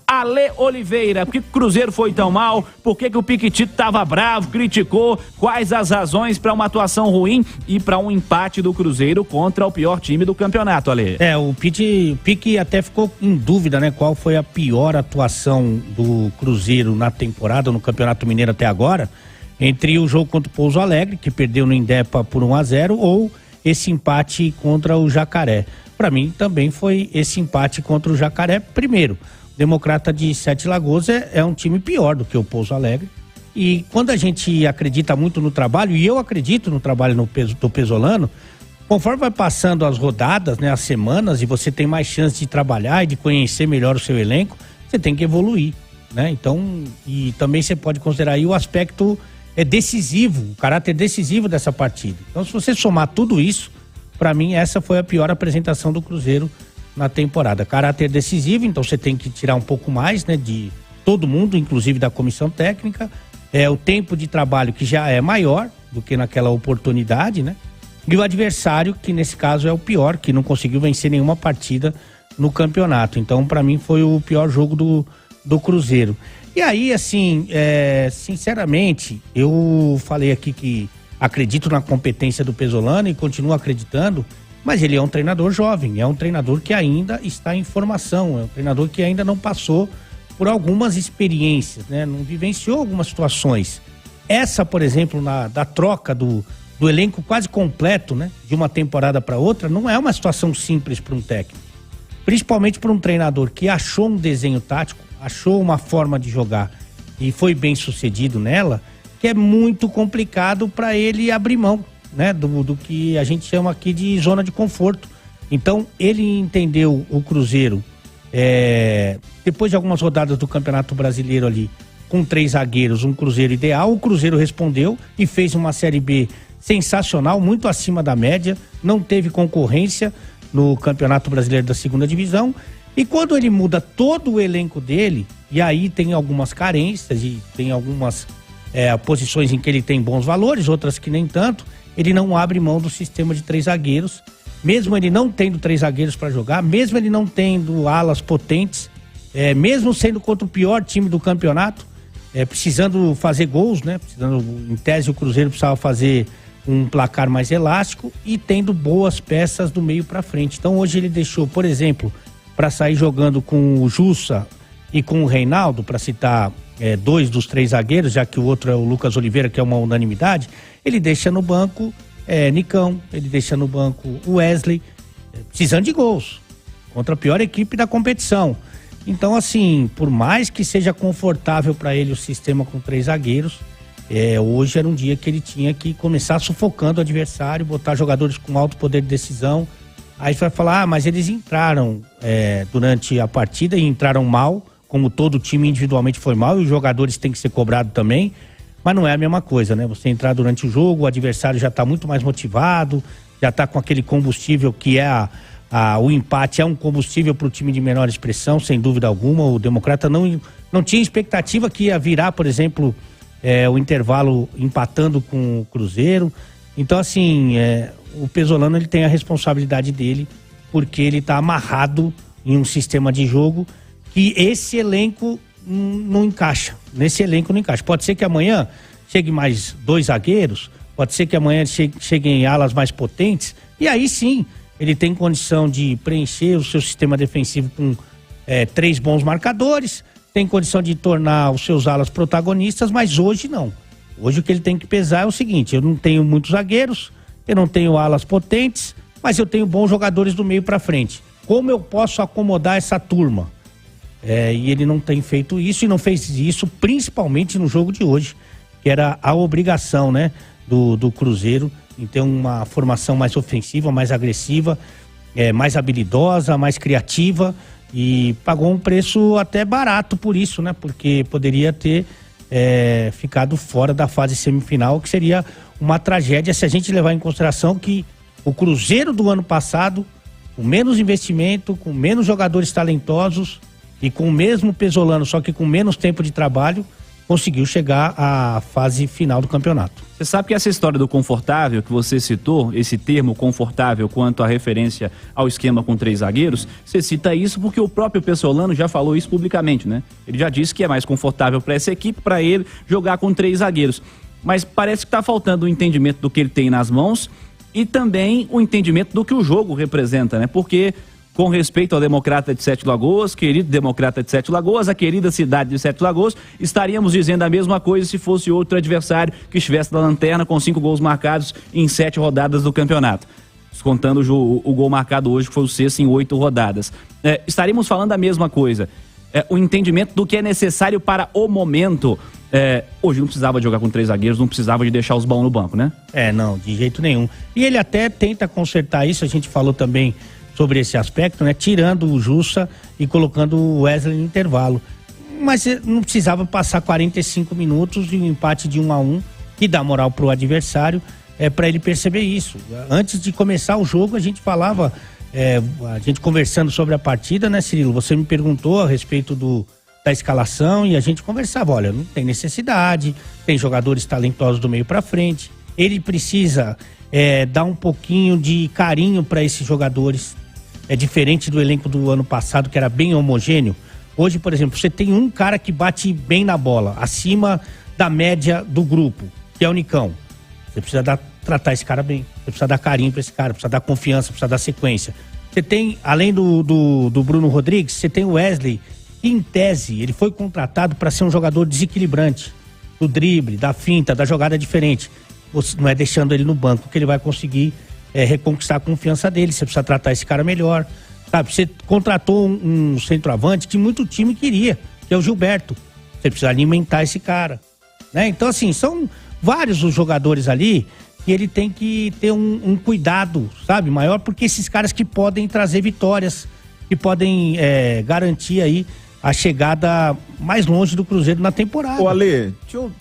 Ale Oliveira, por que o Cruzeiro foi tão mal? Por que o Piquitito tava bravo, criticou? Quais as razões para uma atuação ruim e para um empate do Cruzeiro contra o pior time do campeonato, Ale? O Pique até ficou em dúvida, né? Qual foi a pior atuação do Cruzeiro na temporada, no Campeonato Mineiro até agora, entre o jogo contra o Pouso Alegre, que perdeu no Indepa por 1-0, ou esse empate contra o Jacaré. Para mim também foi esse empate contra o Jacaré. Primeiro, o Democrata de Sete Lagoas é um time pior do que o Pouso Alegre. E quando a gente acredita muito no trabalho, e eu acredito no trabalho do Pesolano, conforme vai passando as rodadas, né, as semanas, e você tem mais chance de trabalhar e de conhecer melhor o seu elenco, você tem que evoluir, né? Então, e também você pode considerar aí o aspecto decisivo, o caráter decisivo dessa partida. Então, se você somar tudo isso, para mim essa foi a pior apresentação do Cruzeiro na temporada. Caráter decisivo, então você tem que tirar um pouco mais, né, de todo mundo, inclusive da comissão técnica. O tempo de trabalho que já é maior do que naquela oportunidade, né? E o adversário, que nesse caso é o pior, que não conseguiu vencer nenhuma partida no campeonato. Então, para mim, foi o pior jogo do Cruzeiro. E aí, assim, sinceramente, eu falei aqui que acredito na competência do Pesolano e continuo acreditando, mas ele é um treinador jovem, é um treinador que ainda está em formação, é um treinador que ainda não passou por algumas experiências, né? Não vivenciou algumas situações. Essa, por exemplo, da troca do elenco quase completo, né, de uma temporada para outra, não é uma situação simples para um técnico. Principalmente para um treinador que achou um desenho tático, achou uma forma de jogar e foi bem sucedido nela, que é muito complicado para ele abrir mão, né, do que a gente chama aqui de zona de conforto. Então, ele entendeu o Cruzeiro, depois de algumas rodadas do Campeonato Brasileiro ali, com 3 zagueiros, um Cruzeiro ideal, o Cruzeiro respondeu e fez uma Série B sensacional, muito acima da média, não teve concorrência no Campeonato Brasileiro da Segunda Divisão. E quando ele muda todo o elenco dele, e aí tem algumas carências e tem algumas posições em que ele tem bons valores, outras que nem tanto, ele não abre mão do sistema de 3 zagueiros, mesmo ele não tendo 3 zagueiros para jogar, mesmo ele não tendo alas potentes, mesmo sendo contra o pior time do campeonato, precisando fazer gols, né? Em tese, o Cruzeiro precisava fazer um placar mais elástico e tendo boas peças do meio para frente. Então hoje ele deixou, por exemplo, para sair jogando com o Jussa e com o Reinaldo, para citar 2 dos 3 zagueiros, já que o outro é o Lucas Oliveira, que é uma unanimidade, ele deixa no banco Nicão, ele deixa no banco o Wesley, precisando de gols, contra a pior equipe da competição. Então, assim, por mais que seja confortável para ele o sistema com 3 zagueiros, hoje era um dia que ele tinha que começar sufocando o adversário, botar jogadores com alto poder de decisão. Aí você vai falar, mas eles entraram durante a partida e entraram mal, como todo time individualmente foi mal, e os jogadores têm que ser cobrados também, mas não é a mesma coisa, né? Você entrar durante o jogo, o adversário já está muito mais motivado, já está com aquele combustível que é o empate, é um combustível para o time de menor expressão, sem dúvida alguma. O Democrata não tinha expectativa que ia virar, por exemplo, o intervalo empatando com o Cruzeiro. Então, assim, o Pesolano, ele tem a responsabilidade dele, porque ele está amarrado em um sistema de jogo que esse elenco não encaixa. Nesse elenco não encaixa. Pode ser que amanhã chegue mais 2 zagueiros, pode ser que amanhã cheguem alas mais potentes, e aí sim ele tem condição de preencher o seu sistema defensivo com 3 bons marcadores, tem condição de tornar os seus alas protagonistas, mas hoje não. Hoje o que ele tem que pesar é o seguinte: eu não tenho muitos zagueiros, eu não tenho alas potentes, mas eu tenho bons jogadores do meio para frente. Como eu posso acomodar essa turma? E ele não tem feito isso, e não fez isso principalmente no jogo de hoje, que era a obrigação, né, do Cruzeiro em ter uma formação mais ofensiva, mais agressiva, mais habilidosa, mais criativa, e pagou um preço até barato por isso, né? Porque poderia ter ficado fora da fase semifinal, que seria uma tragédia se a gente levar em consideração que o Cruzeiro do ano passado, com menos investimento, com menos jogadores talentosos e com o mesmo Pesolano, só que com menos tempo de trabalho, conseguiu chegar à fase final do campeonato. Você sabe que essa história do confortável que você citou, esse termo confortável quanto à referência ao esquema com 3 zagueiros, você cita isso porque o próprio Pessolano já falou isso publicamente, né? Ele já disse que é mais confortável para essa equipe, para ele jogar com 3 zagueiros. Mas parece que está faltando o entendimento do que ele tem nas mãos e também o entendimento do que o jogo representa, né? Porque, com respeito ao Democrata de Sete Lagoas, querido Democrata de Sete Lagoas, a querida cidade de Sete Lagoas, estaríamos dizendo a mesma coisa se fosse outro adversário que estivesse na lanterna com 5 gols marcados em 7 rodadas do campeonato. Descontando o gol marcado hoje, que foi o 6º em 8 rodadas. Estaríamos falando a mesma coisa. O entendimento do que é necessário para o momento. Hoje não precisava de jogar com 3 zagueiros, não precisava de deixar os bons no banco, né? Não, de jeito nenhum. E ele até tenta consertar isso, a gente falou também sobre esse aspecto, né? Tirando o Jussa e colocando o Wesley no intervalo. Mas não precisava passar 45 minutos e um empate de 1-1, que dá moral pro adversário, para ele perceber isso. Antes de começar o jogo, a gente falava, a gente conversando sobre a partida, né, Cirilo? Você me perguntou a respeito da escalação e a gente conversava, olha, não tem necessidade, tem jogadores talentosos do meio para frente, ele precisa dar um pouquinho de carinho para esses jogadores. É diferente do elenco do ano passado, que era bem homogêneo. Hoje, por exemplo, você tem um cara que bate bem na bola, acima da média do grupo, que é o Nicão. Você precisa tratar esse cara bem, você precisa dar carinho para esse cara, precisa dar confiança, precisa dar sequência. Você tem, além do Bruno Rodrigues, você tem o Wesley, que em tese, ele foi contratado para ser um jogador desequilibrante, do drible, da finta, da jogada diferente. Você não é deixando ele no banco que ele vai conseguir reconquistar a confiança dele. Você precisa tratar esse cara melhor, sabe? Você contratou um centroavante que muito time queria, que é o Gilberto. Você precisa alimentar esse cara, né? Então, assim, são vários os jogadores ali que ele tem que ter um cuidado, sabe, maior, porque esses caras que podem trazer vitórias, que podem garantir aí a chegada mais longe do Cruzeiro na temporada. Ô, Ale, deixa eu